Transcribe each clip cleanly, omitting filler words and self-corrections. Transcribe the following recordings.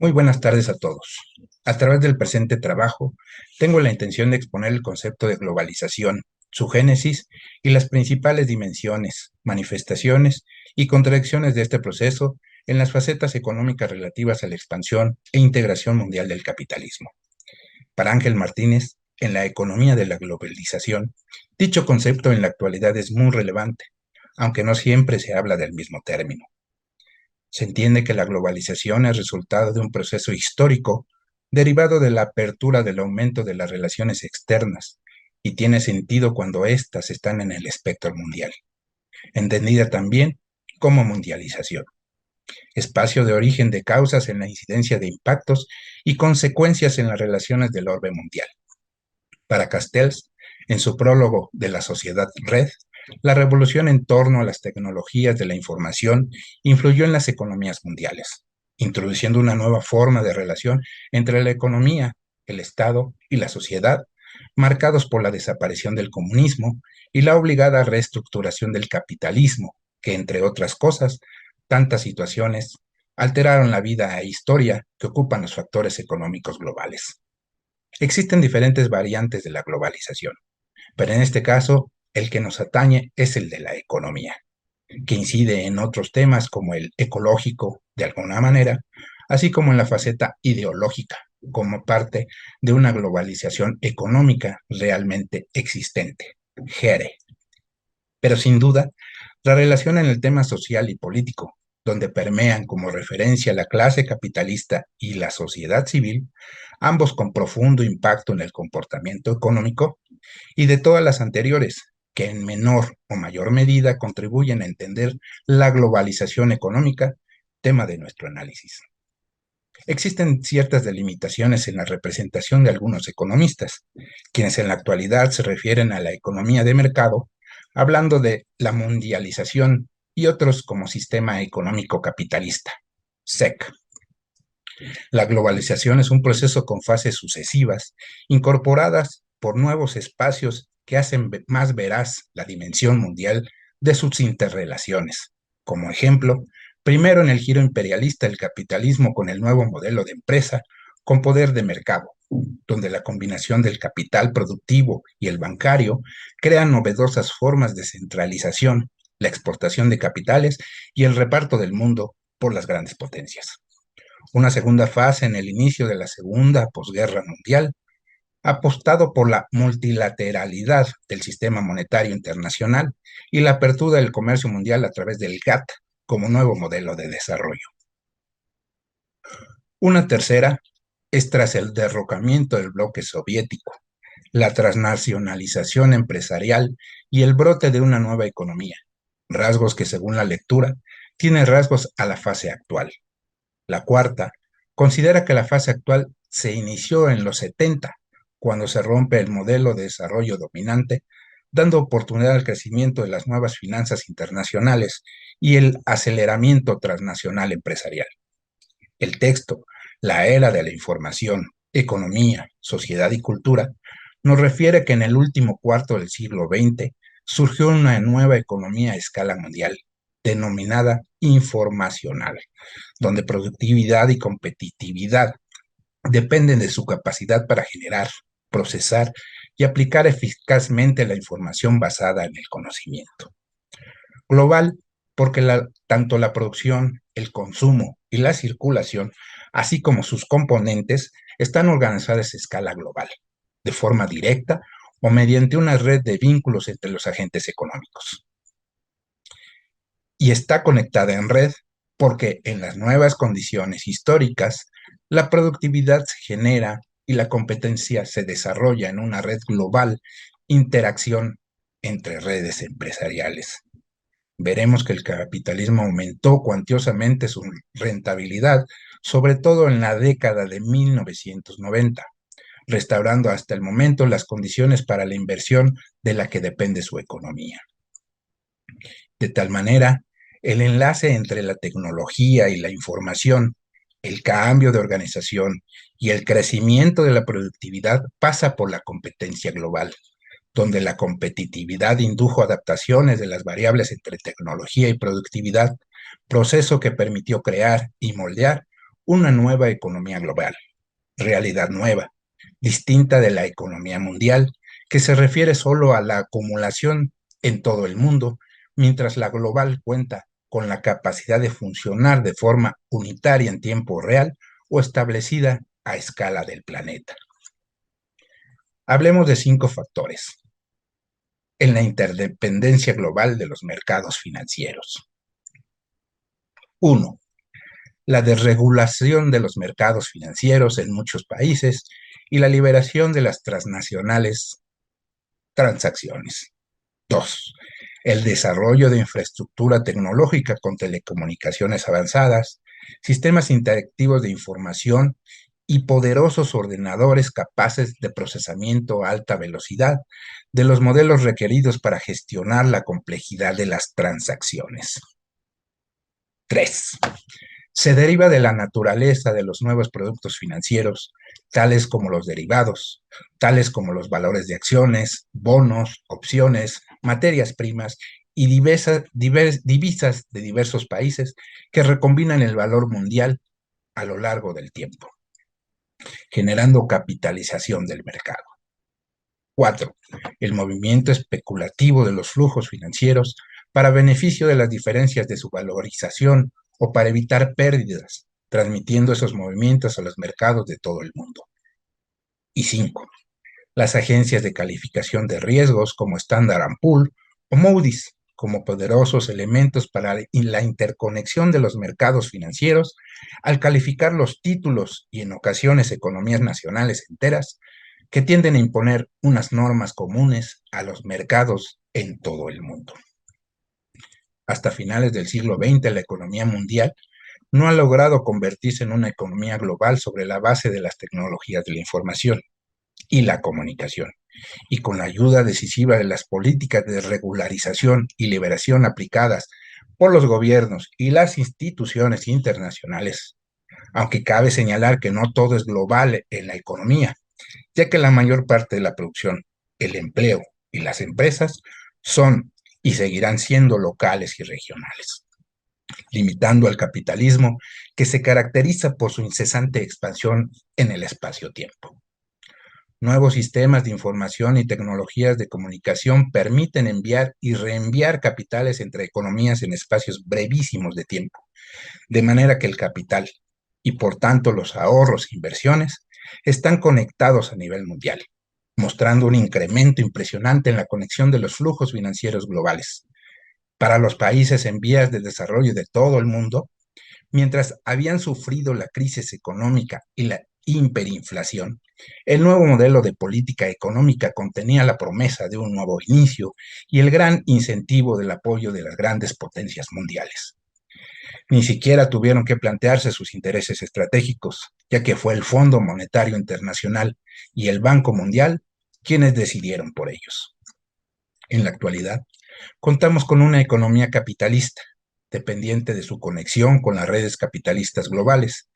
Muy buenas tardes a todos. A través del presente trabajo, tengo la intención de exponer el concepto de globalización, su génesis y las principales dimensiones, manifestaciones y contradicciones de este proceso en las facetas económicas relativas a la expansión e integración mundial del capitalismo. Para Ángel Martínez, en la economía de la globalización, dicho concepto en la actualidad es muy relevante, aunque no siempre se habla del mismo término. Se entiende que la globalización es resultado de un proceso histórico derivado de la apertura del aumento de las relaciones externas y tiene sentido cuando éstas están en el espectro mundial, entendida también como mundialización, espacio de origen de causas en la incidencia de impactos y consecuencias en las relaciones del orbe mundial. Para Castells, en su prólogo de la sociedad red, la revolución en torno a las tecnologías de la información influyó en las economías mundiales, introduciendo una nueva forma de relación entre la economía, el Estado y la sociedad, marcados por la desaparición del comunismo y la obligada reestructuración del capitalismo, que, entre otras cosas, tantas situaciones alteraron la vida e historia que ocupan los factores económicos globales. Existen diferentes variantes de la globalización, pero en este caso el que nos atañe es el de la economía, que incide en otros temas como el ecológico, de alguna manera, así como en la faceta ideológica, como parte de una globalización económica realmente existente, GERE. Pero sin duda, la relación en el tema social y político, donde permean como referencia la clase capitalista y la sociedad civil, ambos con profundo impacto en el comportamiento económico, y de todas las anteriores, que en menor o mayor medida contribuyen a entender la globalización económica, tema de nuestro análisis. Existen ciertas delimitaciones en la representación de algunos economistas, quienes en la actualidad se refieren a la economía de mercado, hablando de la mundialización y otros como sistema económico capitalista, SEC. La globalización es un proceso con fases sucesivas, incorporadas por nuevos espacios que hacen más veraz la dimensión mundial de sus interrelaciones. Como ejemplo, primero en el giro imperialista del capitalismo con el nuevo modelo de empresa con poder de mercado, donde la combinación del capital productivo y el bancario crea novedosas formas de centralización, la exportación de capitales y el reparto del mundo por las grandes potencias. Una segunda fase en el inicio de la Segunda Posguerra Mundial, apostado por la multilateralidad del sistema monetario internacional y la apertura del comercio mundial a través del GATT como nuevo modelo de desarrollo. Una tercera es tras el derrocamiento del bloque soviético, la transnacionalización empresarial y el brote de una nueva economía, rasgos que según la lectura tienen rasgos a la fase actual. La cuarta considera que la fase actual se inició en los 70, cuando se rompe el modelo de desarrollo dominante, dando oportunidad al crecimiento de las nuevas finanzas internacionales y el aceleramiento transnacional empresarial. El texto, La era de la información, economía, sociedad y cultura, nos refiere que en el último cuarto del siglo XX surgió una nueva economía a escala mundial, denominada informacional, donde productividad y competitividad dependen de su capacidad para generar, procesar y aplicar eficazmente la información basada en el conocimiento. Global, porque tanto la producción, el consumo y la circulación, así como sus componentes, están organizadas a escala global, de forma directa o mediante una red de vínculos entre los agentes económicos. Y está conectada en red porque en las nuevas condiciones históricas, la productividad se genera y la competencia se desarrolla en una red global, interacción entre redes empresariales. Veremos que el capitalismo aumentó cuantiosamente su rentabilidad, sobre todo en la década de 1990, restaurando hasta el momento las condiciones para la inversión de la que depende su economía. De tal manera, el enlace entre la tecnología y la información, el cambio de organización y el crecimiento de la productividad pasa por la competencia global, donde la competitividad indujo adaptaciones de las variables entre tecnología y productividad, proceso que permitió crear y moldear una nueva economía global, realidad nueva, distinta de la economía mundial, que se refiere solo a la acumulación en todo el mundo, mientras la global cuenta con la capacidad de funcionar de forma unitaria en tiempo real o establecida a escala del planeta. Hablemos de 5 factores en la interdependencia global de los mercados financieros. 1. La desregulación de los mercados financieros en muchos países y la liberación de las transnacionales transacciones. 2. El desarrollo de infraestructura tecnológica con telecomunicaciones avanzadas, sistemas interactivos de información y poderosos ordenadores capaces de procesamiento a alta velocidad de los modelos requeridos para gestionar la complejidad de las transacciones. 3. Se deriva de la naturaleza de los nuevos productos financieros, tales como los derivados, tales como los valores de acciones, bonos, opciones, materias primas y divisas de diversos países que recombinan el valor mundial a lo largo del tiempo, generando capitalización del mercado. 4. El movimiento especulativo de los flujos financieros para beneficio de las diferencias de su valorización o para evitar pérdidas, transmitiendo esos movimientos a los mercados de todo el mundo. Y 5. Las agencias de calificación de riesgos como Standard & Poor's o Moody's como poderosos elementos para la interconexión de los mercados financieros al calificar los títulos y en ocasiones economías nacionales enteras que tienden a imponer unas normas comunes a los mercados en todo el mundo. Hasta finales del siglo XX, la economía mundial no ha logrado convertirse en una economía global sobre la base de las tecnologías de la información y la comunicación, y con la ayuda decisiva de las políticas de regularización y liberación aplicadas por los gobiernos y las instituciones internacionales, aunque cabe señalar que no todo es global en la economía, ya que la mayor parte de la producción, el empleo y las empresas son y seguirán siendo locales y regionales, limitando al capitalismo que se caracteriza por su incesante expansión en el espacio-tiempo. Nuevos sistemas de información y tecnologías de comunicación permiten enviar y reenviar capitales entre economías en espacios brevísimos de tiempo, de manera que el capital y por tanto los ahorros e inversiones están conectados a nivel mundial, mostrando un incremento impresionante en la conexión de los flujos financieros globales. Para los países en vías de desarrollo de todo el mundo, mientras habían sufrido la crisis económica y la hiperinflación, el nuevo modelo de política económica contenía la promesa de un nuevo inicio y el gran incentivo del apoyo de las grandes potencias mundiales. Ni siquiera tuvieron que plantearse sus intereses estratégicos, ya que fue el Fondo Monetario Internacional y el Banco Mundial quienes decidieron por ellos. En la actualidad, contamos con una economía capitalista, dependiente de su conexión con las redes capitalistas globales,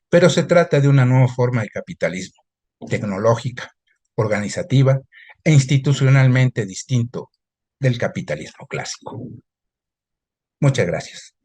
pero se trata de una nueva forma de capitalismo, tecnológica, organizativa e institucionalmente distinto del capitalismo clásico. Muchas gracias.